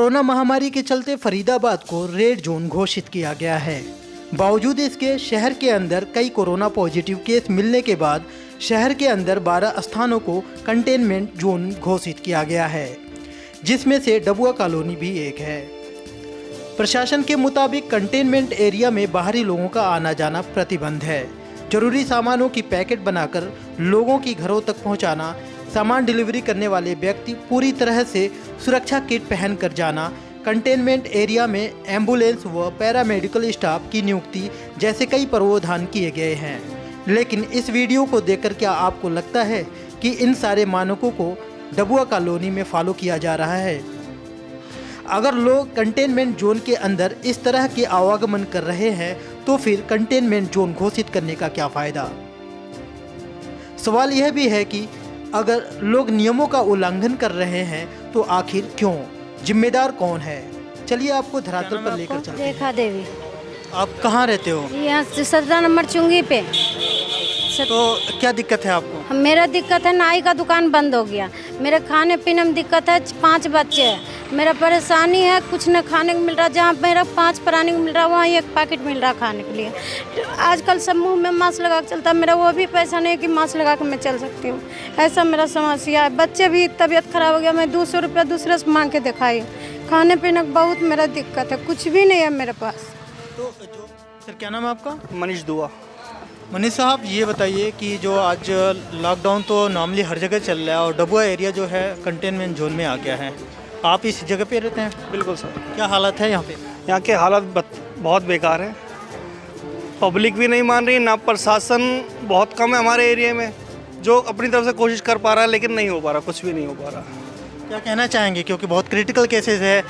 Corona महामारी के चलते फरीदाबाद को रेड जोन घोषित किया गया है। बावजूद इसके शहर के अंदर कई कोरोना पॉजिटिव केस मिलने के बाद शहर के अंदर 12 स्थानों को कंटेनमेंट जोन घोषित किया गया है, जिसमें से डबुआ कॉलोनी भी एक है। प्रशासन के मुताबिक कंटेनमेंट एरिया में बाहरी लोगों का आना जाना प्रतिबंध है। जरूरी सामानों की पैकेट बनाकर लोगों की घरों तक पहुंचाना, सामान डिलीवरी करने वाले व्यक्ति पूरी तरह से सुरक्षा किट पहनकर जाना, कंटेनमेंट एरिया में एम्बुलेंस व पैरामेडिकल स्टाफ की नियुक्ति जैसे कई प्रावधान किए गए हैं। लेकिन इस वीडियो को देखकर क्या आपको लगता है कि इन सारे मानकों को डबुआ कॉलोनी में फॉलो किया जा रहा है? अगर लोग कंटेनमेंट जोन के अंदर इस तरह के आवागमन कर रहे हैं तो फिर कंटेनमेंट जोन घोषित करने का क्या फ़ायदा? सवाल यह भी है कि अगर लोग नियमों का उल्लंघन कर रहे हैं तो आखिर क्यों? जिम्मेदार कौन है? चलिए आपको धरातल पर लेकर चलते हैं। रेखा देवी। आप कहाँ रहते हो? यहाँ 17 नंबर चुंगी पे। तो क्या दिक्कत है आपको? मेरा दिक्कत है, नाई का दुकान बंद हो गया। मेरे खाने पीने में दिक्कत है, 5 बच्चे हैं। मेरा परेशानी है, कुछ न खाने को मिल रहा। जहाँ मेरा 5 प्राणी को मिल रहा वहाँ 1 पैकेट मिल रहा खाने के लिए। आजकल सब मुँह में मास्क लगा के चलता है। मेरा वो भी पैसा नहीं है कि मास्क लगा के मैं चल सकती हूँ। ऐसा मेरा समस्या है। बच्चे भी तबीयत खराब हो गया, मैं 200 रुपया दूसरे से मांग के दिखाई। खाने पीने का बहुत मेरा दिक्कत है, कुछ भी नहीं है मेरे पास। तो सर क्या नाम है आपका? मनीष दुआ। मनीष साहब, ये बताइए कि जो आज लॉकडाउन तो नॉर्मली हर जगह चल रहा है और डबुआ एरिया जो है कंटेनमेंट जोन में आ गया है, आप इस जगह पे रहते हैं? बिल्कुल सर। क्या हालत है यहाँ पे? यहाँ के हालात बहुत बेकार है। पब्लिक भी नहीं मान रही, ना प्रशासन बहुत कम है हमारे एरिया में जो अपनी तरफ से कोशिश कर पा रहा है, लेकिन नहीं हो पा रहा, कुछ भी नहीं हो पा रहा। क्या कहना चाहेंगे, क्योंकि बहुत क्रिटिकल केसेस है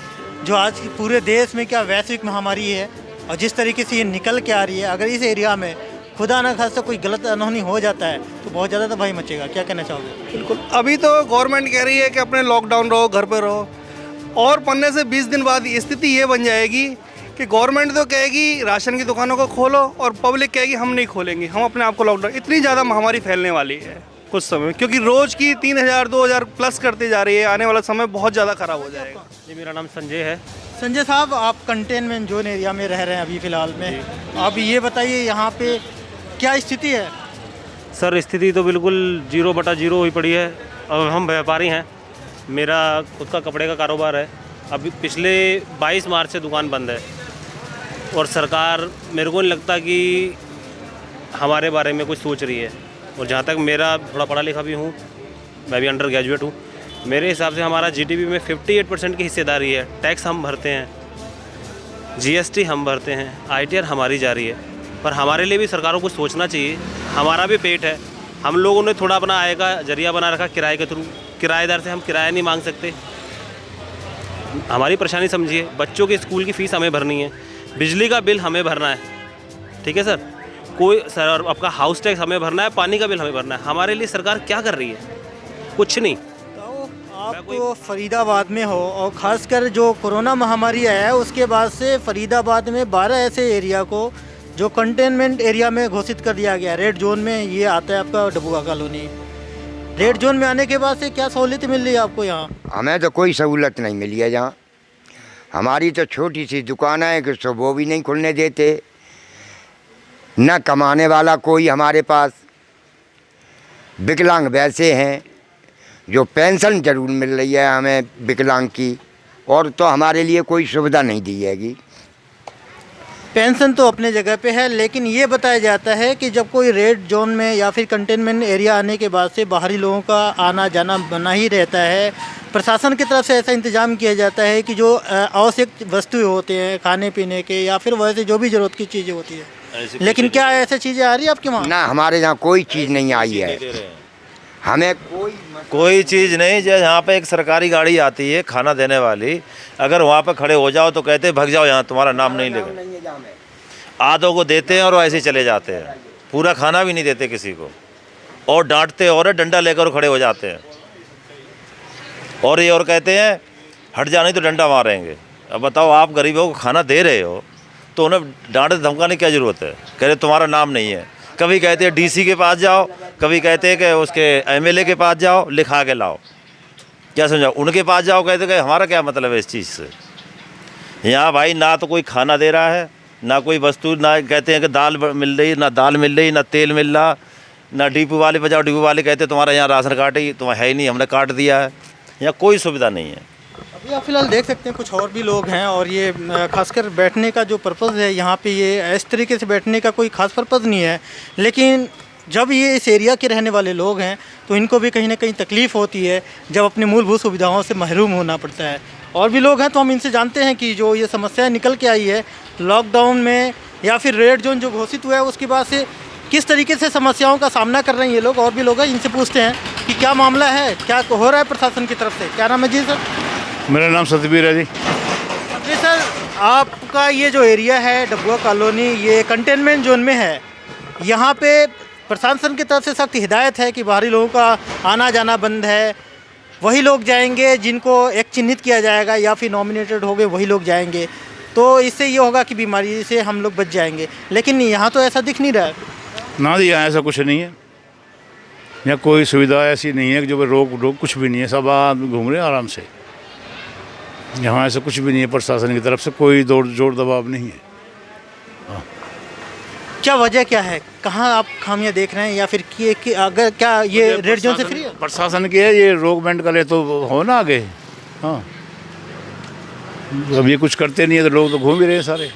जो आज पूरे देश में क्या वैश्विक महामारी है और जिस तरीके से ये निकल के आ रही है, अगर इस एरिया में खुदा ना खास्ता कोई गलत अनहोनी हो जाता है तो बहुत ज़्यादा तबाही मचेगा। क्या कहना चाहोगे? बिल्कुल। अभी तो गवर्नमेंट कह रही है कि अपने लॉकडाउन रहो, घर पे रहो, और 15 से 20 दिन बाद स्थिति ये बन जाएगी कि गवर्नमेंट तो कहेगी राशन की दुकानों को खोलो और पब्लिक कहेगी हम नहीं खोलेंगे, हम अपने आप को लॉकडाउन। इतनी ज़्यादा महामारी फैलने वाली है कुछ समय, क्योंकि रोज़ की 3000 2000 प्लस करते जा रही है। आने वाला समय बहुत ज़्यादा ख़राब हो जाएगा। जी, मेरा नाम संजय है। संजय साहब, आप कंटेनमेंट जोन एरिया में रह रहे हैं अभी फ़िलहाल में, आप ये बताइए यहाँ पे क्या स्थिति है? सर, स्थिति तो बिल्कुल 0/0 हुई पड़ी है। अब हम व्यापारी हैं, मेरा खुद का कपड़े का कारोबार है। अभी पिछले 22 मार्च से दुकान बंद है और सरकार, मेरे को नहीं लगता कि हमारे बारे में कुछ सोच रही है। और जहाँ तक मेरा थोड़ा पढ़ा लिखा भी हूँ, मैं भी अंडर ग्रेजुएट हूँ, मेरे हिसाब से हमारा जीडीपी में 58% की हिस्सेदारी है। टैक्स हम भरते हैं, जीएसटी हम भरते हैं, आईटीआर हमारी जा रही है। पर हमारे लिए भी सरकारों को सोचना चाहिए, हमारा भी पेट है। हम लोगों ने थोड़ा अपना आय का जरिया बना रखा किराए के थ्रू। किराएदार से हम किराया नहीं मांग सकते। हमारी परेशानी समझिए, बच्चों की स्कूल की फ़ीस हमें भरनी है, बिजली का बिल हमें भरना है, ठीक है सर, कोई सर आपका हाउस टैक्स हमें भरना है, पानी का बिल हमें भरना है। हमारे लिए सरकार क्या कर रही है? कुछ नहीं। तो आप तो फरीदाबाद में हो और ख़ासकर जो कोरोना महामारी है उसके बाद से फरीदाबाद में 12 ऐसे एरिया को जो कंटेनमेंट एरिया में घोषित कर दिया गया। रेड जोन में ये आता है आपका डबुआ कॉलोनी। रेड जोन में आने के बाद से क्या सहूलियत मिल रही है आपको यहाँ? हमें तो कोई सहूलत नहीं मिली है यहाँ। हमारी तो छोटी सी दुकान है कि सो वो भी नहीं खुलने देते, न कमाने वाला कोई हमारे पास। विकलांग वैसे हैं जो पेंशन जरूर मिल रही है हमें विकलांग की, और तो हमारे लिए कोई सुविधा नहीं दी जाएगी। पेंशन तो अपने जगह पे है, लेकिन ये बताया जाता है कि जब कोई रेड जोन में या फिर कंटेनमेंट एरिया आने के बाद से बाहरी लोगों का आना जाना बना ही रहता है। प्रशासन की तरफ से ऐसा इंतजाम किया जाता है कि जो आवश्यक वस्तुएं होते हैं खाने पीने के या फिर वैसे जो भी ज़रूरत की चीज़ें होती है, लेकिन क्या ऐसी चीज़ें आ रही है आपके वहाँ? ना, हमारे यहाँ कोई चीज़ नहीं आई है। हमें कोई चीज़ नहीं। जो यहाँ पे एक सरकारी गाड़ी आती है खाना देने वाली, अगर वहाँ पे खड़े हो जाओ तो कहते हैं भाग जाओ, यहाँ तुम्हारा नाम नहीं लेगा। आधों को देते हैं और ऐसे ही चले जाते हैं, पूरा खाना भी नहीं देते किसी को, और डांटते और डंडा लेकर खड़े हो जाते हैं और ये और कहते हैं हट जा नहीं तो डंडा मारेंगे। अब बताओ, आप गरीबों को खाना दे रहे हो तो उन्हें डांटे धमकाने की क्या ज़रूरत है? कह रहे तुम्हारा नाम नहीं है। कभी कहते हैं डीसी के पास जाओ, कभी कहते हैं कि उसके एमएलए के पास जाओ, लिखा के लाओ। क्या समझाओ? उनके पास जाओ कहते कि हमारा क्या मतलब है इस चीज़ से। यहाँ भाई ना तो कोई खाना दे रहा है, ना कोई वस्तु, ना कहते हैं कि दाल मिल रही, ना दाल मिल रही, ना तेल मिल रहा, ना डिपो वाले बजाओ, डिपो वाले कहते तुम्हारा यहाँ राशन कार्ड है, तुम्हारा है ही नहीं, हमने काट दिया है। यहाँ कोई सुविधा नहीं है। अभी आप फिलहाल देख सकते हैं कुछ और भी लोग हैं, और ये खासकर बैठने का जो पर्पज़ है यहाँ पे, ये इस तरीके से बैठने का कोई ख़ास पर्पज़ नहीं है, लेकिन जब ये इस एरिया के रहने वाले लोग हैं तो इनको भी कहीं ना कहीं तकलीफ़ होती है जब अपनी मूलभूत सुविधाओं से महरूम होना पड़ता है। और भी लोग हैं तो हम इनसे जानते हैं कि जो ये समस्या निकल के आई है लॉकडाउन में या फिर रेड जोन जो घोषित हुआ है उसके बाद से, किस तरीके से समस्याओं का सामना कर रहे हैं ये लोग। और भी लोग हैं, इनसे पूछते हैं कि क्या मामला है, क्या हो रहा है प्रशासन की तरफ से। क्या नाम है जी सर? मेरा नाम सतबीर है जी। जी सर, आपका ये जो एरिया है डबुआ कॉलोनी, ये कंटेनमेंट जोन में है। यहाँ पे प्रशासन की तरफ से सख्त हिदायत है कि बाहरी लोगों का आना जाना बंद है। वही लोग जाएंगे जिनको एक चिन्हित किया जाएगा या फिर नॉमिनेटेड हो गए वही लोग जाएंगे, तो इससे ये होगा कि बीमारी से हम लोग बच जाएंगे। लेकिन यहाँ तो ऐसा दिख नहीं रहा है ना जी, यहाँ ऐसा कुछ नहीं है। यहाँ कोई सुविधा ऐसी नहीं है कि जो रोक कुछ भी नहीं है, सब आदमी घूम रहे हैं आराम से। यहाँ ऐसा कुछ भी नहीं है, प्रशासन की तरफ से कोई जोर दबाव नहीं है। क्या वजह क्या है, कहाँ आप खामियां देख रहे हैं, या फिर कि अगर क्या ये रेड जोन से फ्री है? प्रशासन की है, ये रोक बैंड करे तो हो ना आगे। हाँ, अब ये कुछ करते नहीं है तो लोग तो घूम ही रहे हैं सारे,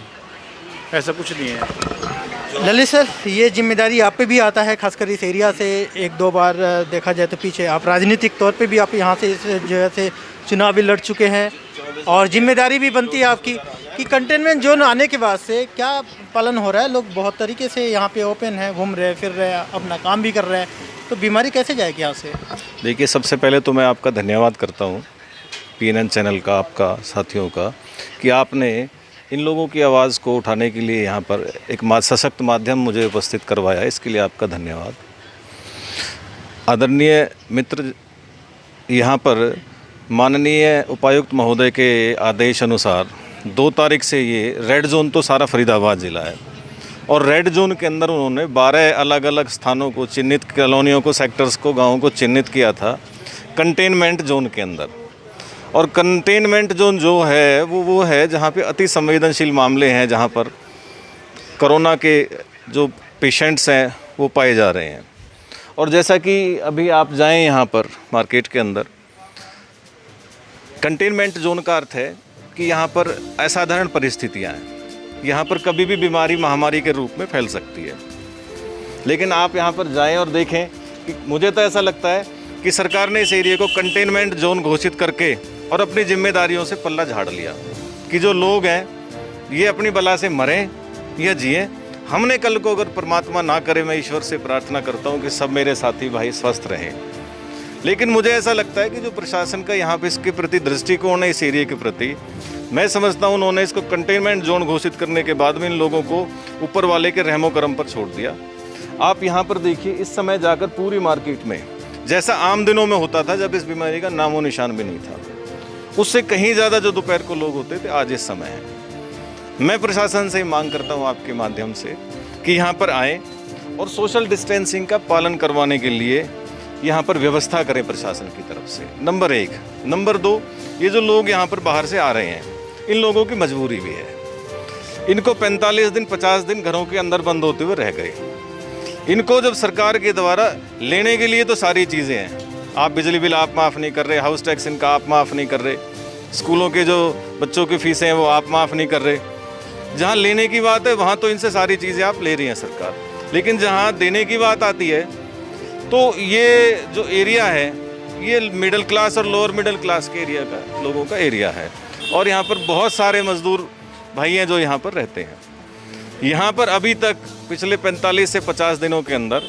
ऐसा कुछ नहीं है। ललित सर, ये जिम्मेदारी आप पे भी आता है, खासकर इस एरिया से एक दो बार देखा जाए तो पीछे आप राजनीतिक तौर पे भी आप यहाँ से इस जगह से चुनाव भी लड़ चुके हैं, और जिम्मेदारी भी बनती है आपकी कि कंटेनमेंट जोन आने के बाद से क्या पालन हो रहा है। लोग बहुत तरीके से यहाँ पे ओपन है, घूम रहे फिर रहे, अपना काम भी कर रहे हैं, तो बीमारी कैसे जाएगी यहाँ से? देखिए, सबसे पहले तो मैं आपका धन्यवाद करता हूँ PNN चैनल का, आपका साथियों का, कि आपने इन लोगों की आवाज़ को उठाने के लिए यहाँ पर एक सशक्त माध्यम मुझे उपस्थित करवाया, इसके लिए आपका धन्यवाद। आदरणीय मित्र, यहाँ पर माननीय उपायुक्त महोदय के आदेश अनुसार 2 तारीख से ये रेड जोन तो सारा फरीदाबाद ज़िला है, और रेड जोन के अंदर उन्होंने 12 अलग अलग स्थानों को चिन्हित, कॉलोनियों को, सेक्टर्स को, गाँवों को चिन्हित किया था कंटेनमेंट जोन के अंदर। और कंटेनमेंट जोन जो है वो है जहाँ पे अति संवेदनशील मामले हैं, जहाँ पर कोरोना के जो पेशेंट्स हैं वो पाए जा रहे हैं। और जैसा कि अभी आप जाएं यहाँ पर मार्केट के अंदर, कंटेनमेंट जोन का अर्थ है कि यहाँ पर असाधारण परिस्थितियाँ हैं, यहाँ पर कभी भी बीमारी महामारी के रूप में फैल सकती है। लेकिन आप यहाँ पर जाएं और देखें कि मुझे तो ऐसा लगता है कि सरकार ने इस एरिया को कंटेनमेंट जोन घोषित करके और अपनी जिम्मेदारियों से पल्ला झाड़ लिया कि जो लोग हैं ये अपनी बला से मरें या जिए। हमने कल को अगर परमात्मा ना करे, मैं ईश्वर से प्रार्थना करता हूँ कि सब मेरे साथी भाई स्वस्थ रहें। लेकिन मुझे ऐसा लगता है कि जो प्रशासन का यहाँ पे इसके प्रति दृष्टिकोण है, इस एरिया के प्रति, मैं समझता हूँ उन्होंने इसको कंटेनमेंट जोन घोषित करने के बाद में इन लोगों को ऊपर वाले के रहमो करम पर छोड़ दिया। आप यहाँ पर देखिए, इस समय जाकर पूरी मार्केट में जैसा आम दिनों में होता था जब इस बीमारी का नामो निशान भी नहीं था, उससे कहीं ज़्यादा जो दोपहर को लोग होते थे आज इस समय है। मैं प्रशासन से मांग करता हूँ आपके माध्यम से कि यहाँ पर आएँ और सोशल डिस्टेंसिंग का पालन करवाने के लिए यहाँ पर व्यवस्था करें प्रशासन की तरफ से, नंबर 1। नंबर 2, ये जो लोग यहाँ पर बाहर से आ रहे हैं, इन लोगों की मजबूरी भी है। इनको 45 दिन 50 दिन घरों के अंदर बंद होते हुए रह गए। इनको जब सरकार के द्वारा लेने के लिए तो सारी चीज़ें हैं, आप बिजली बिल आप माफ़ नहीं कर रहे, हाउस टैक्स इनका आप माफ़ नहीं कर रहे, स्कूलों के जो बच्चों की फ़ीसें हैं वो आप माफ़ नहीं कर रहे। जहाँ लेने की बात है वहाँ तो इनसे सारी चीज़ें आप ले रही हैं सरकार, लेकिन जहाँ देने की बात आती है तो ये जो एरिया है ये मिडिल क्लास और लोअर मिडिल क्लास के एरिया का, लोगों का एरिया है। और यहाँ पर बहुत सारे मजदूर भाई हैं जो यहाँ पर रहते हैं। यहाँ पर अभी तक पिछले 45 से 50 दिनों के अंदर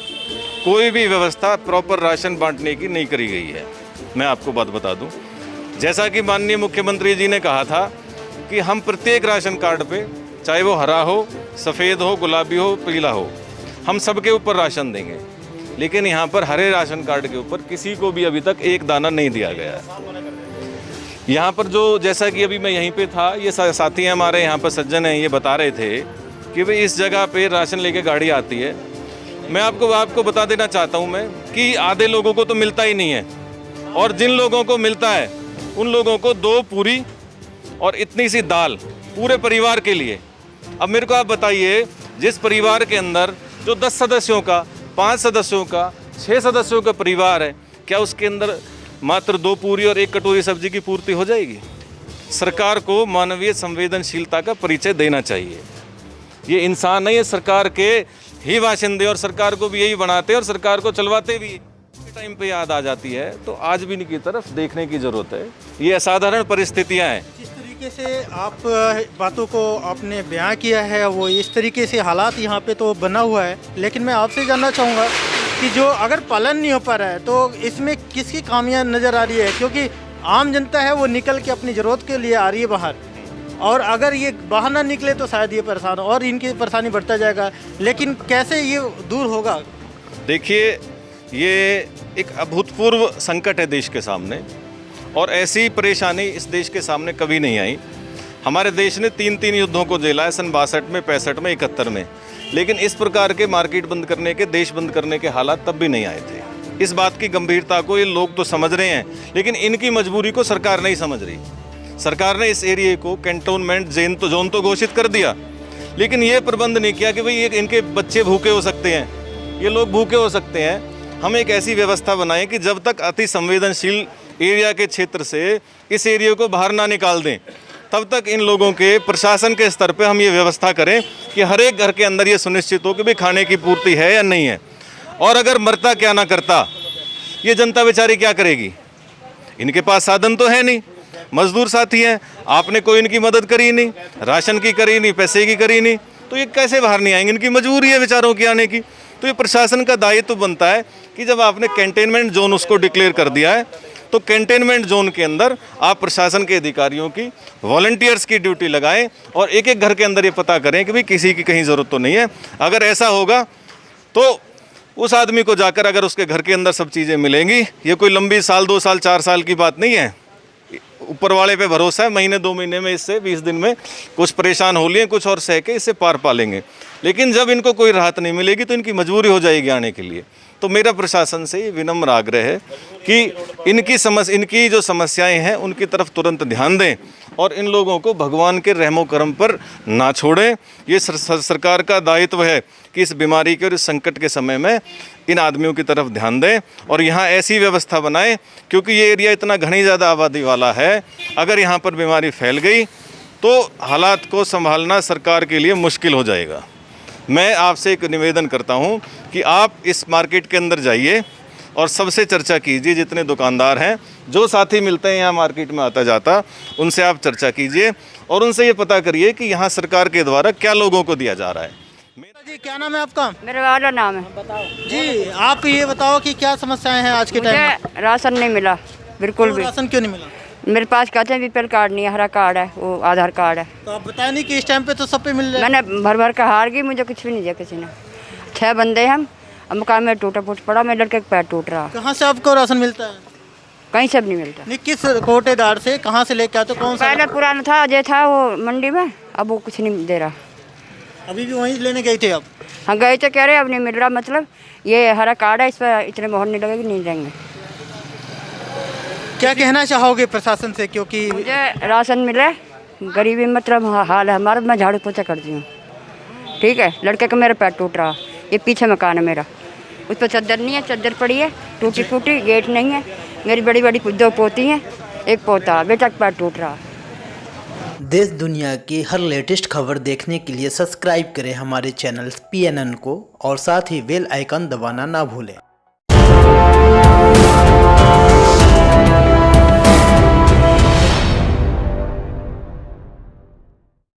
कोई भी व्यवस्था प्रॉपर राशन बांटने की नहीं करी गई है। मैं आपको बात बता दूं, जैसा कि माननीय मुख्यमंत्री जी ने कहा था कि हम प्रत्येक राशन कार्ड पे, चाहे वो हरा हो, सफ़ेद हो, गुलाबी हो, पीला हो, हम सबके ऊपर राशन देंगे। लेकिन यहाँ पर हरे राशन कार्ड के ऊपर किसी को भी अभी तक एक दाना नहीं दिया गया है। यहाँ पर जो, जैसा कि अभी मैं यहीं पे था, ये साथी हैं हमारे यहाँ पर सज्जन हैं, ये बता रहे थे कि भाई इस जगह पे राशन लेके गाड़ी आती है। मैं आपको बता देना चाहता हूँ मैं कि आधे लोगों को तो मिलता ही नहीं है और जिन लोगों को मिलता है उन लोगों को 2 पूरी और इतनी सी दाल पूरे परिवार के लिए। अब मेरे को आप बताइए, जिस परिवार के अंदर जो 10 सदस्यों का, 5 सदस्यों का, 6 सदस्यों का परिवार है, क्या उसके अंदर मात्र 2 पूरी और 1 कटोरी सब्जी की पूर्ति हो जाएगी? सरकार को मानवीय संवेदनशीलता का परिचय देना चाहिए। ये इंसान नहीं है, सरकार के ही बाशिंदे और सरकार को भी यही बनाते और सरकार को चलवाते भी टाइम पे याद आ जाती है। तो आज भी इनकी तरफ देखने की ज़रूरत है। ये असाधारण परिस्थितियाँ हैं। जिस तरीके से आप बातों को आपने बयां किया है, वो इस तरीके से हालात यहाँ पे तो बना हुआ है, लेकिन मैं आपसे जानना चाहूँगा कि जो अगर पालन नहीं हो पा रहा है तो इसमें किसकी खामियां नज़र आ रही है? क्योंकि आम जनता है वो निकल के अपनी ज़रूरत के लिए आ रही है बाहर, और अगर ये बाहर ना निकले तो शायद ये परेशान और इनकी परेशानी बढ़ता जाएगा। लेकिन कैसे ये दूर होगा? देखिए, ये एक अभूतपूर्व संकट है देश के सामने, और ऐसी परेशानी इस देश के सामने कभी नहीं आई। हमारे देश ने 3 युद्धों को झेला है, सन 62 में, 65 में, 71 में, लेकिन इस प्रकार के मार्केट बंद करने के, देश बंद करने के हालात तब भी नहीं आए थे। इस बात की गंभीरता को ये लोग तो समझ रहे हैं, लेकिन इनकी मजबूरी को सरकार नहीं समझ रही। सरकार ने इस एरिया को कैंटोनमेंट जोन तो घोषित कर दिया, लेकिन ये प्रबंध नहीं किया कि भाई ये इनके बच्चे भूखे हो सकते हैं, ये लोग भूखे हो सकते हैं। हम एक ऐसी व्यवस्था बनाएं कि जब तक अति संवेदनशील एरिया के क्षेत्र से इस एरिया को बाहर ना निकाल दें, तब तक इन लोगों के प्रशासन के स्तर पे हम ये व्यवस्था करें कि हर एक घर के अंदर ये सुनिश्चित हो कि भाई खाने की पूर्ति है या नहीं है। और अगर मरता क्या ना करता, ये जनता बेचारी क्या करेगी? इनके पास साधन तो है नहीं, मजदूर साथी हैं, आपने कोई इनकी मदद करी नहीं, राशन की करी नहीं, पैसे की करी नहीं, तो ये कैसे बाहर नहीं आएंगे? इनकी मजबूरी है बेचारों की आने की। तो ये प्रशासन का दायित्व बनता है कि जब आपने कंटेनमेंट जोन उसको डिक्लेयर कर दिया है, तो कंटेनमेंट जोन के अंदर आप प्रशासन के अधिकारियों की, वॉलंटियर्स की ड्यूटी लगाएं और एक एक घर के अंदर ये पता करें कि भाई किसी की कहीं ज़रूरत तो नहीं है। अगर ऐसा होगा तो उस आदमी को जाकर अगर उसके घर के अंदर सब चीज़ें मिलेंगी, ये कोई लंबी साल, 2 साल, 4 साल की बात नहीं है। ऊपर वाले पे भरोसा है, महीने 2 महीने में, इससे 20 दिन में कुछ परेशान हो लिए, कुछ और सह के इससे पार पालेंगे। लेकिन जब इनको कोई राहत नहीं मिलेगी तो इनकी मजबूरी हो जाएगी आने के लिए। तो मेरा प्रशासन से ये विनम्र आग्रह है कि इनकी जो समस्याएं हैं उनकी तरफ तुरंत ध्यान दें और इन लोगों को भगवान के रहमो करम पर ना छोड़ें। ये सरकार का दायित्व है कि इस बीमारी के और इस संकट के समय में इन आदमियों की तरफ ध्यान दें और यहाँ ऐसी व्यवस्था बनाएं, क्योंकि ये एरिया इतना घनी ज़्यादा आबादी वाला है। अगर यहाँ पर बीमारी फैल गई तो हालात को संभालना सरकार के लिए मुश्किल हो जाएगा। मैं आपसे एक निवेदन करता हूँ कि आप इस मार्केट के अंदर जाइए और सबसे चर्चा कीजिए, जितने दुकानदार हैं, जो साथी मिलते हैं यहाँ मार्केट में आता जाता, उनसे आप चर्चा कीजिए और उनसे ये पता करिए कि यहाँ सरकार के द्वारा क्या लोगों को दिया जा रहा है। जी, क्या नाम है आपका? मेरा वाला नाम है। बताओ जी, आप ये बताओ कि क्या समस्याएं हैं आज के टाइम में? मुझे राशन नहीं मिला, बिल्कुल भी। राशन क्यों नहीं मिला? मेरे पास कहते हैं बीपीएल कार्ड नहीं है, हरा कार्ड है, वो आधार कार्ड है। तो आप बताया नहीं कि इस टाइम पे तो सब पे मिल रहा है। मैंने भर भर के हार गई, मुझे कुछ भी नहीं दिया किसी ने। 6 बंदे हम, अब मकान में टूटा फूट पड़ा, मेरे लड़के का पैर टूट रहा। कहाँ से आपको राशन मिलता है? कहीं से भी नहीं मिलता। नहीं, किस कोटेदार से, कहाँ से लेके आते? कौन सा? पहले पुराना था, अजय था वो मंडी में, अब वो कुछ नहीं दे रहा। अभी भी वहीं लेने गए थे आप? हाँ गए तो कह रहे अब नहीं मिल रहा, मतलब ये हरा कार्ड है, इस पर इतने मोहर नहीं लगेगी, नहीं देंगे। क्या कहना चाहोगे प्रशासन से? क्योंकि मुझे राशन मिले, गरीबी मतलब हाल है हमारा, मैं झाड़ू पोछा करती हूँ, ठीक है। लड़के का मेरा पैर टूट रहा, ये पीछे मकान है मेरा, उस पर चद्दर नहीं है, चद्दर पड़ी है टूटी फूटी, गेट नहीं है। मेरी बड़ी बड़ी 2 पोती हैं, 1 पोता, बेटा का पैर टूट रहा। देश दुनिया की हर लेटेस्ट खबर देखने के लिए सब्सक्राइब करें हमारे चैनल PNN को और साथ ही बेल आइकन दबाना ना भूलें।